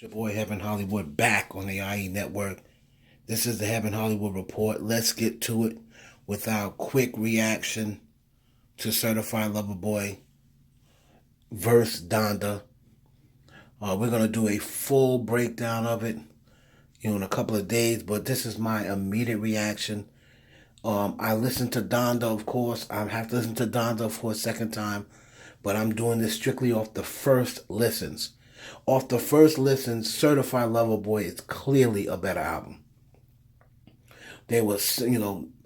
Your boy Heaven Hollywood back on the IE Network. This is the Heaven Hollywood Report. Let's get to it with our quick reaction to Certified Lover Boy verse Donda. We're going to do a full breakdown of it, in a couple of days, but this is my immediate reaction. I listened to Donda, of course. I have to listen to Donda for a second time, but I'm doing this strictly off the first listens. Off the first listens, Certified Lover Boy is clearly a better album. There was,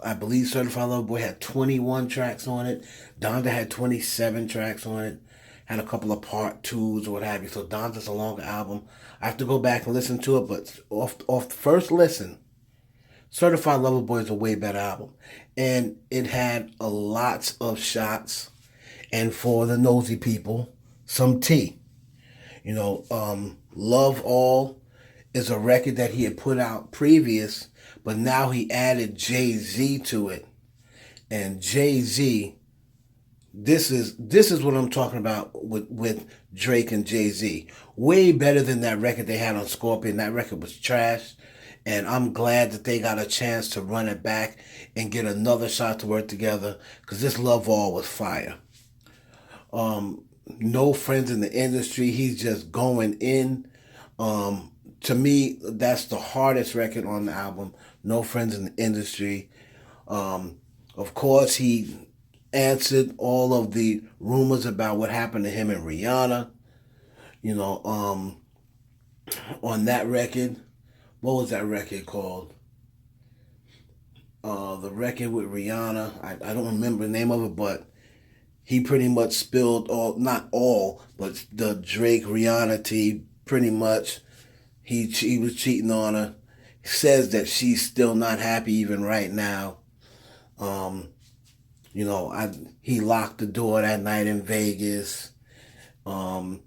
I believe Certified Lover Boy had 21 tracks on it. Donda had 27 tracks on it. Had a couple of part twos or what have you. So Donda's a longer album. I have to go back and listen to it, but off the first listen, Certified Lover Boy is a way better album. And it had a lots of shots. And for the nosy people, some tea. Love All is a record that he had put out previous, but now he added Jay-Z to it. And Jay-Z, this is what I'm talking about with Drake and Jay-Z. Way better than that record they had on Scorpion. That record was trash. And I'm glad that they got a chance to run it back and get another shot to work together, because this Love All was fire. No Friends in the Industry, he's just going in. To me, that's the hardest record on the album, No Friends in the Industry. Of course, he answered all of the rumors about what happened to him and Rihanna. On that record, what was that record called? The record with Rihanna, I don't remember the name of it, but he pretty much spilled not all, but the Drake Rihanna tea. Pretty much, he was cheating on her. He says that she's still not happy even right now. He locked the door that night in Vegas. The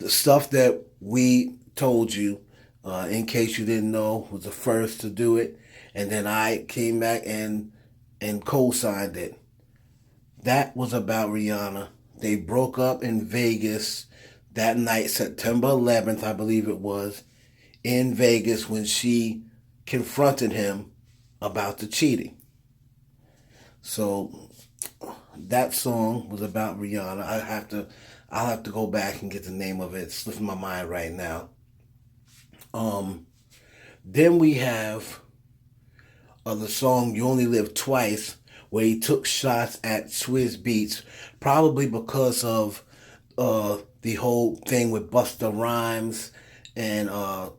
stuff that we told you, in case you didn't know, was the first to do it, and then I came back and co-signed it. That was about Rihanna. They broke up in Vegas that night, September 11th, I believe it was, in Vegas, when she confronted him about the cheating. So that song was about Rihanna. I'll have to go back and get the name of it. It's slipping my mind right now. Then we have the song You Only Live Twice, where he took shots at Swizz Beats, probably because of the whole thing with Busta Rhymes, and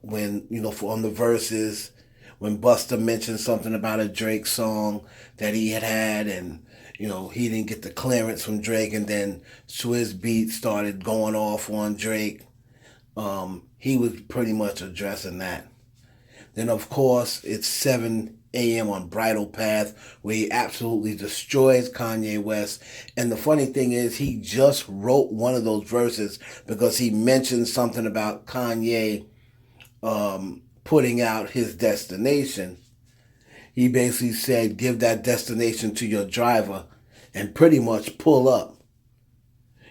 when, on the verses, when Busta mentioned something about a Drake song that he had, and, he didn't get the clearance from Drake, and then Swizz Beats started going off on Drake. He was pretty much addressing that. Then, of course, it's 7 a.m. on Bridal Path, where he absolutely destroys Kanye West. And the funny thing is, he just wrote one of those verses because he mentioned something about Kanye putting out his destination. He basically said, give that destination to your driver and pretty much pull up.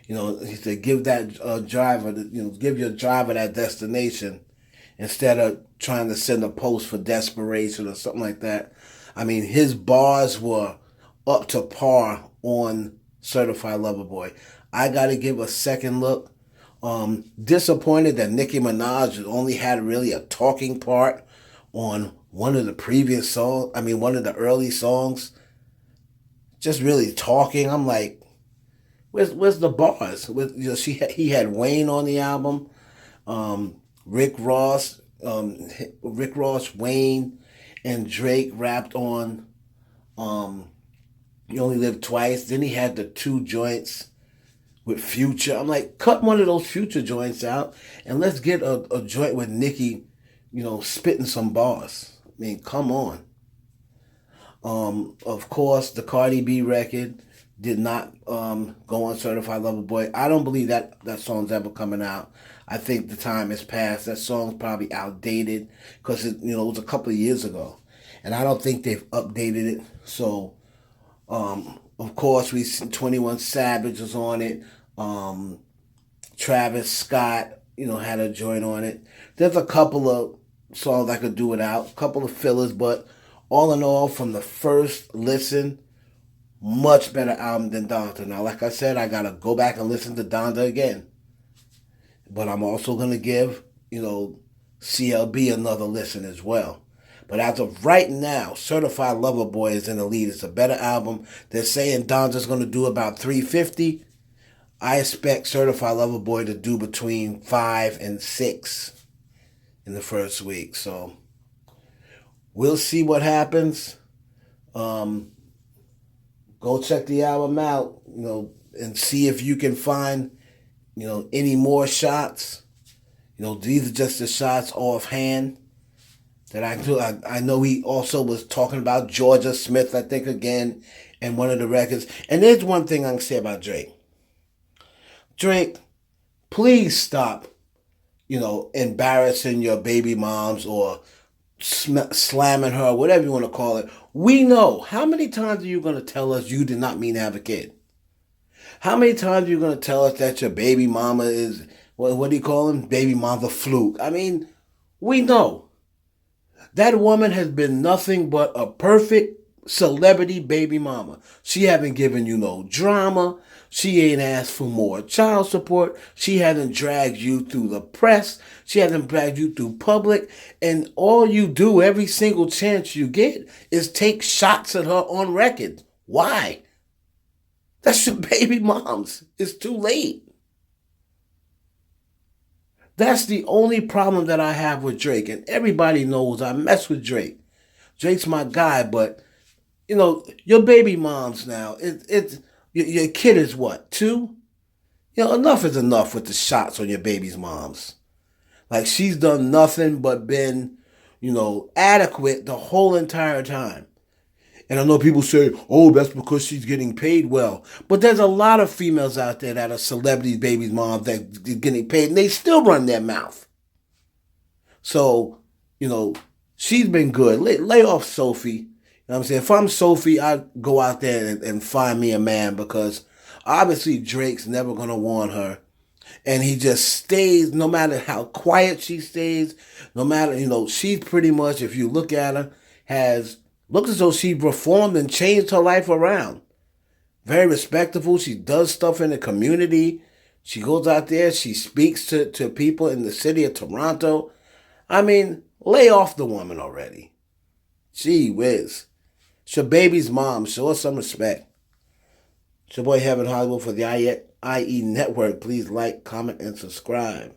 He said, give that driver, give your driver that destination, instead of trying to send a post for desperation or something like that. I mean, his bars were up to par on Certified Lover Boy. I got to give a second look. Disappointed that Nicki Minaj only had really a talking part on one of the previous songs. I mean, one of the early songs. Just really talking. I'm like, where's the bars? He had Wayne on the album. Rick Ross, Wayne, and Drake rapped on You Only Live Twice. Then he had the 2 joints with Future. I'm like, cut one of those Future joints out and let's get a joint with Nicki, spitting some bars. I mean, come on. Of course, the Cardi B record did not go on Certified Lover Boy. I don't believe that song's ever coming out. I think the time has passed. That song's probably outdated because it was a couple of years ago, and I don't think they've updated it. So, of course, we see 21 Savage was on it. Travis Scott, had a joint on it. There's a couple of songs I could do without, a couple of fillers, but all in all, from the first listen, much better album than Donda. Now, like I said, I gotta go back and listen to Donda again. But I'm also gonna give, CLB another listen as well. But as of right now, Certified Lover Boy is in the lead. It's a better album. They're saying Donda's gonna do about 350. I expect Certified Lover Boy to do between 5 and 6 in the first week. So we'll see what happens. Go check the album out, and see if you can find, any more shots. These are just the shots offhand that I do. I know he also was talking about Georgia Smith, I think, again, in one of the records. And there's one thing I can say about Drake. Drake, please stop, embarrassing your baby moms or slamming her, whatever you want to call it. We know. How many times are you going to tell us you did not mean to have a kid? How many times are you going to tell us that your baby mama is, what do you call him? Baby mama fluke. I mean, we know. That woman has been nothing but a perfect celebrity baby mama. She haven't given you no drama. She ain't asked for more child support. She hasn't dragged you through the press. She hasn't dragged you through public. And all you do every single chance you get is take shots at her on record. Why? That's your baby mom's. It's too late. That's the only problem that I have with Drake. And everybody knows I mess with Drake. Drake's my guy, but, your baby moms now, your kid is what, 2? Enough is enough with the shots on your baby's moms. Like, she's done nothing but been, adequate the whole entire time. And I know people say, oh, that's because she's getting paid well. But there's a lot of females out there that are celebrities, babies, moms that are getting paid, and they still run their mouth. So, she's been good. Lay off Sophie. You know what I'm saying? If I'm Sophie, I'd go out there and find me a man, because obviously Drake's never going to want her. And he just stays, no matter how quiet she stays, no matter, she's pretty much, if you look at her, looks as though she reformed and changed her life around. Very respectable. She does stuff in the community. She goes out there. She speaks to people in the city of Toronto. I mean, lay off the woman already. Gee whiz. It's your baby's mom. Show her some respect. It's your boy Heaven Hollywood for the IE Network. Please like, comment, and subscribe.